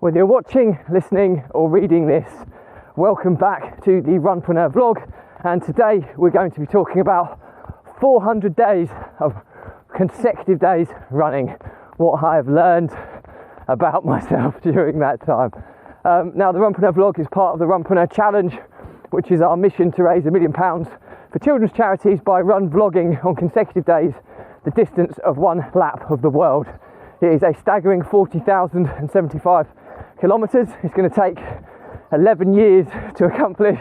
Whether you're watching, listening or reading this, welcome back to the Runpreneur vlog, and today we're going to be talking about 400 days of consecutive days running, what I have learned about myself during that time. Now the Runpreneur vlog is part of the Runpreneur challenge, which is our mission to raise £1 million for children's charities by run vlogging on consecutive days the distance of one lap of the world. It is a staggering 40,075 kilometres. It's going to take 11 years to accomplish,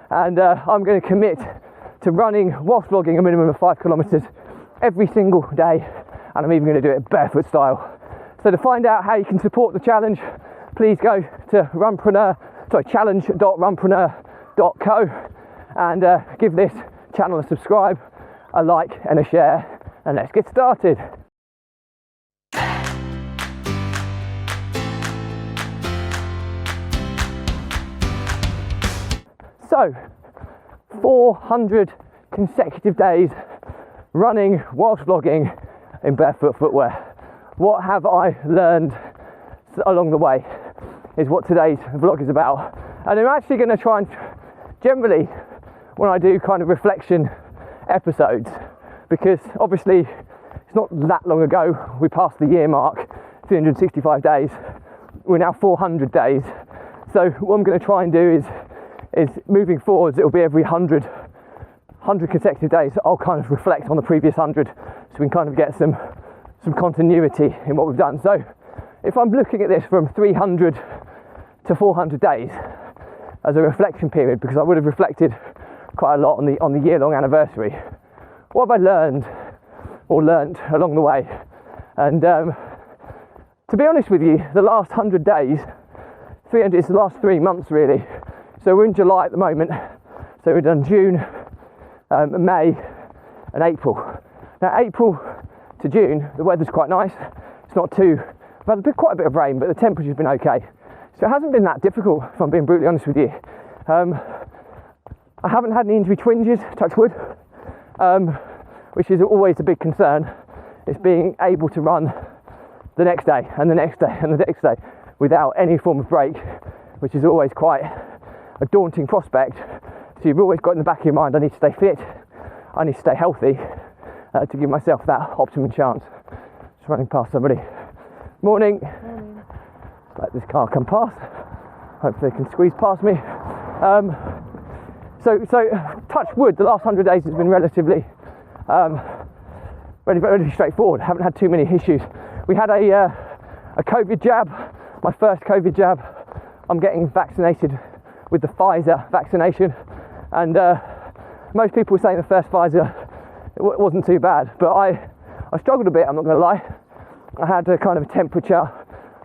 and I'm going to commit to running whilst vlogging a minimum of 5 kilometres every single day, and I'm even going to do it barefoot style. So to find out how you can support the challenge, please go to challenge.runpreneur.co and give this channel a subscribe, a like and a share, and let's get started. So, 400 consecutive days running whilst vlogging in barefoot footwear. What have I learned along the way is what today's vlog is about. And I'm actually going to try and, generally when I do kind of reflection episodes, because obviously it's not that long ago we passed the year mark, 365 days, we're now 400 days. So what I'm going to try and do is moving forwards, it'll be every 100 consecutive days I'll kind of reflect on the previous 100, so we can kind of get some continuity in what we've done. So if I'm looking at this from 300 to 400 days as a reflection period, because I would have reflected quite a lot on the year-long anniversary, what have I learned along the way? And to be honest with you, the last 100 days, 300 is the last 3 months really. So we're in July at the moment, so we've done June, May and April. Now April to June, the weather's quite nice. It's not too, we've had quite a bit of rain, but the temperature's been okay. So it hasn't been that difficult, if I'm being brutally honest with you. I haven't had any injury twinges, touch wood, which is always a big concern. It's being able to run the next day and the next day and the next day without any form of break, which is always quite a daunting prospect. So you've always got in the back of your mind, I need to stay fit, I need to stay healthy to give myself that optimum chance. Just running past somebody. Morning. Morning. Let this car come past. Hopefully they can squeeze past me. So touch wood, the last 100 days has been relatively straightforward. Haven't had too many issues. We had a COVID jab, my first COVID jab. I'm getting vaccinated with the Pfizer vaccination, and most people were saying the first Pfizer it wasn't too bad, but I struggled a bit, I'm not going to lie. I had a kind of temperature,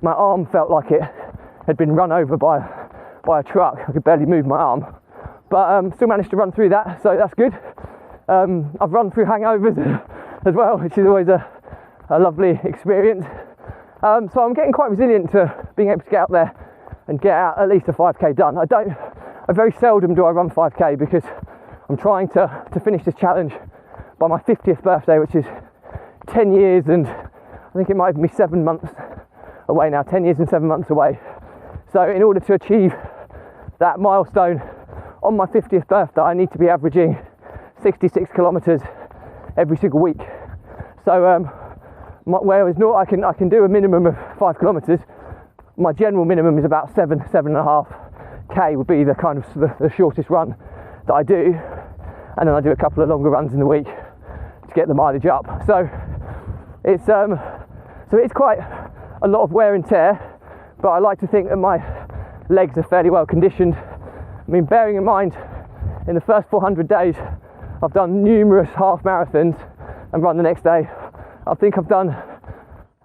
my arm felt like it had been run over by a truck. I could barely move my arm, but still managed to run through that, so that's good. I've run through hangovers as well, which is always a lovely experience. So I'm getting quite resilient to being able to get out there and get out at least a 5k done. I very seldom do I run 5k because I'm trying to finish this challenge by my 50th birthday, which is 10 years and I think it might even be 7 months away now, 10 years and 7 months away. So in order to achieve that milestone on my 50th birthday, I need to be averaging 66 kilometres every single week. So whereas I can do a minimum of 5 kilometres, my general minimum is about 7.5k would be the kind of the shortest run that I do, and then I do a couple of longer runs in the week to get the mileage up. So it's quite a lot of wear and tear, but I like to think that my legs are fairly well conditioned. I mean, bearing in mind in the first 400 days I've done numerous half marathons and run the next day. I think I've done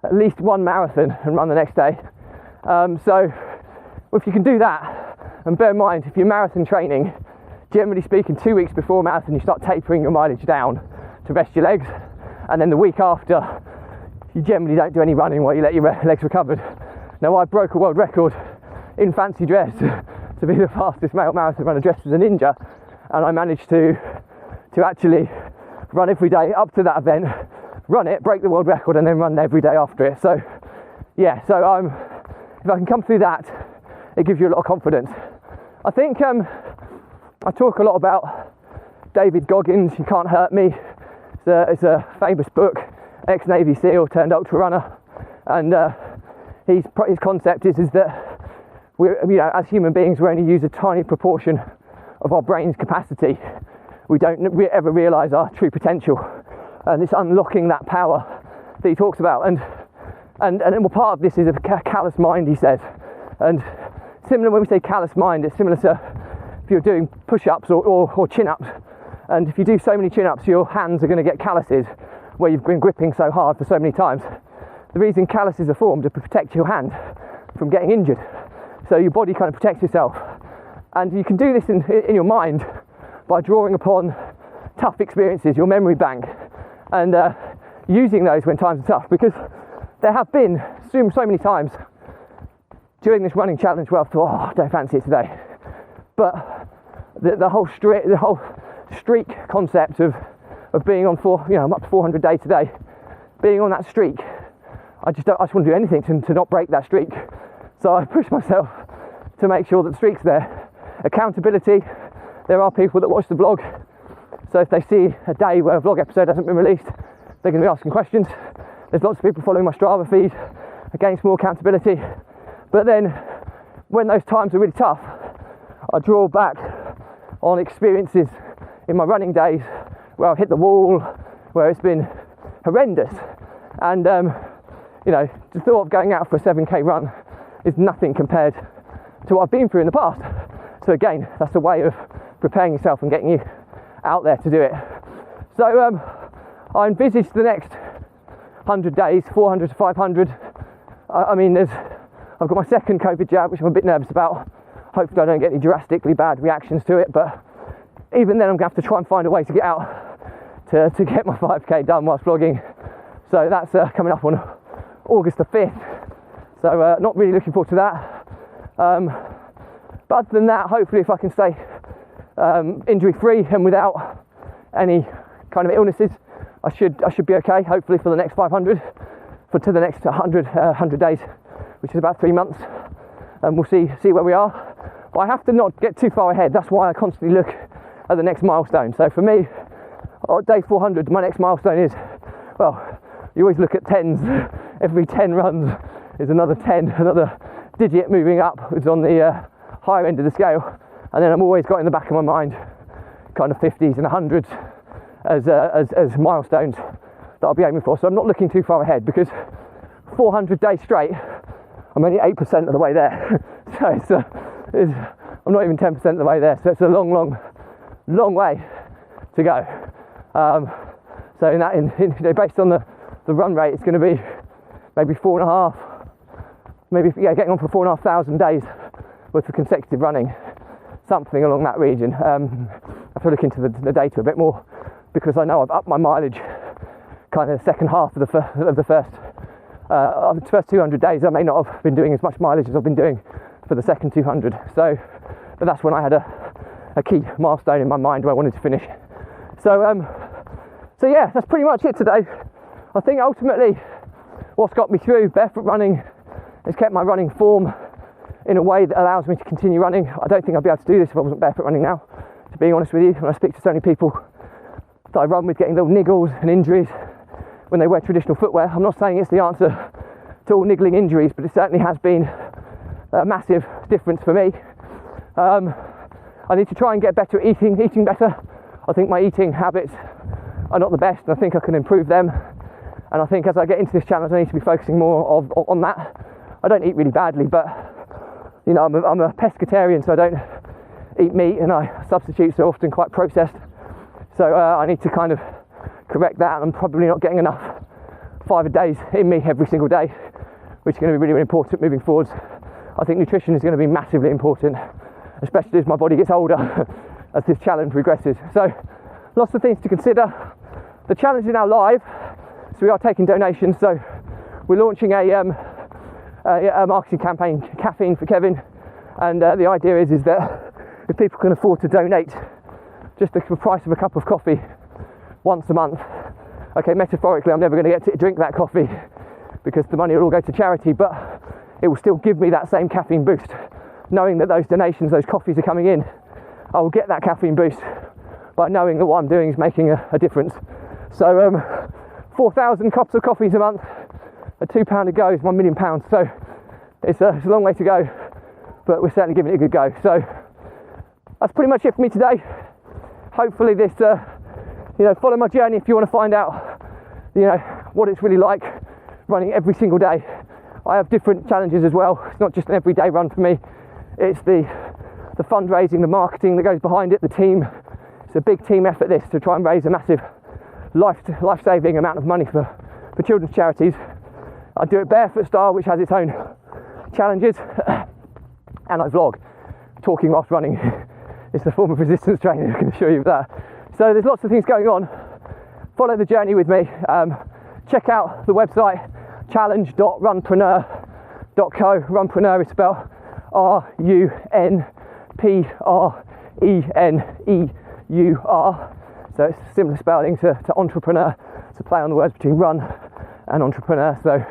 at least one marathon and run the next day. So if you can do that, and bear in mind, if you're marathon training, generally speaking, 2 weeks before a marathon, you start tapering your mileage down to rest your legs. And then the week after, you generally don't do any running while you let your legs recovered. Now, I broke a world record in fancy dress to be the fastest male marathon runner dressed as a ninja. And I managed to actually run every day up to that event, run it, break the world record, and then run every day after it. So yeah, so if I can come through that, it gives you a lot of confidence. I think I talk a lot about David Goggins, You Can't Hurt Me. It's a famous book, ex-Navy SEAL turned ultra runner, and his concept is that as human beings, we only use a tiny proportion of our brain's capacity. We don't ever realise our true potential, and it's unlocking that power that he talks about. And part of this is a callous mind, he says. And similar, when we say callous mind, it's similar to if you're doing push-ups or chin-ups, and if you do so many chin-ups, your hands are going to get calluses where you've been gripping so hard for so many times. The reason calluses are formed to protect your hand from getting injured, so your body kind of protects yourself. And you can do this in your mind by drawing upon tough experiences, your memory bank, and using those when times are tough, because there have been so many times during this running challenge where I've thought, I don't fancy it today. But the whole streak concept of being on I'm up to 400 days today, being on that streak, I just want to do anything to not break that streak. So I push myself to make sure that the streak's there. Accountability, there are people that watch the vlog, so if they see a day where a vlog episode hasn't been released, they're going to be asking questions. There's lots of people following my Strava feed, against more accountability. But then when those times are really tough, I draw back on experiences in my running days where I've hit the wall, where it's been horrendous, and the thought of going out for a 7k run is nothing compared to what I've been through in the past. So again, that's a way of preparing yourself and getting you out there to do it. So I envisage the next 100 days, 400 to 500. I've got my second COVID jab, which I'm a bit nervous about. Hopefully I don't get any drastically bad reactions to it, but even then I'm going to have to try and find a way to get out to get my 5k done whilst vlogging. So that's coming up on August the 5th. So not really looking forward to that. But other than that, hopefully if I can stay injury free and without any kind of illnesses, I should be okay, hopefully for the next 500, to the next 100 days, which is about 3 months, and we'll see where we are. But I have to not get too far ahead. That's why I constantly look at the next milestone. So for me, day 400, my next milestone is, you always look at tens. Every 10 runs is another 10, another digit moving up. It's on the higher end of the scale, and then I'm always got in the back of my mind kind of 50s and 100s as milestones that I'll be aiming for. So I'm not looking too far ahead, because 400 days straight, I'm only 8% of the way there. So I'm not even 10% of the way there. So it's a long way to go. So based on the run rate, it's going to be maybe 4.5, getting on for 4,500 days worth of consecutive running, something along that region. I have to look into the data a bit more, because I know I've upped my mileage kind of the second half of the first 200 days. I may not have been doing as much mileage as I've been doing for the second 200. So, but that's when I had a key milestone in my mind where I wanted to finish. So yeah, that's pretty much it today. I think ultimately what's got me through barefoot running has kept my running form in a way that allows me to continue running. I don't think I'd be able to do this if I wasn't barefoot running now, to be honest with you. When I speak to so many people that I run with getting little niggles and injuries when they wear traditional footwear, I'm not saying it's the answer to all niggling injuries, but it certainly has been a massive difference for me. I need to try and get better at eating better. I think my eating habits are not the best, and I think I can improve them. And I think as I get into this challenge, I need to be focusing more on that. I don't eat really badly, but I'm a pescatarian, so I don't eat meat, and I substitutes are often quite processed. So I need to kind of correct that. I'm probably not getting enough fibre days in me every single day, which is going to be really, really important moving forwards. I think nutrition is going to be massively important, especially as my body gets older, as this challenge regresses. So lots of things to consider. The challenge is now live, so we are taking donations. So we're launching a marketing campaign, Caffeine for Kevin, and the idea is that if people can afford to donate just the price of a cup of coffee once a month, okay, metaphorically I'm never going to get to drink that coffee because the money will all go to charity, but it will still give me that same caffeine boost, knowing that those donations, those coffees are coming in. I will get that caffeine boost by knowing that what I'm doing is making a difference. So 4,000 cups of coffees a month at £2 a go is £1 million. So it's a long way to go, but we're certainly giving it a good go. So that's pretty much it for me today. Hopefully this, follow my journey if you want to find out, what it's really like running every single day. I have different challenges as well. It's not just an everyday run for me. It's the fundraising, the marketing that goes behind it, the team. It's a big team effort, this, to try and raise a massive life-saving amount of money for children's charities. I do it barefoot style, which has its own challenges, and I vlog, talking whilst running. It's a form of resistance training, I can assure you of that. So there's lots of things going on. Follow the journey with me. Check out the website, challenge.runpreneur.co. Runpreneur is spelled RUNPRENEUR. So it's similar spelling to entrepreneur. It's a play on the words between run and entrepreneur. So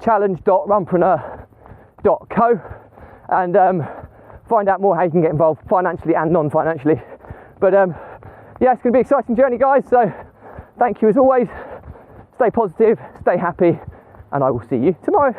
challenge.runpreneur.co, and find out more how you can get involved financially and non-financially. But it's going to be an exciting journey, guys. So thank you as always. Stay positive, stay happy, and I will see you tomorrow.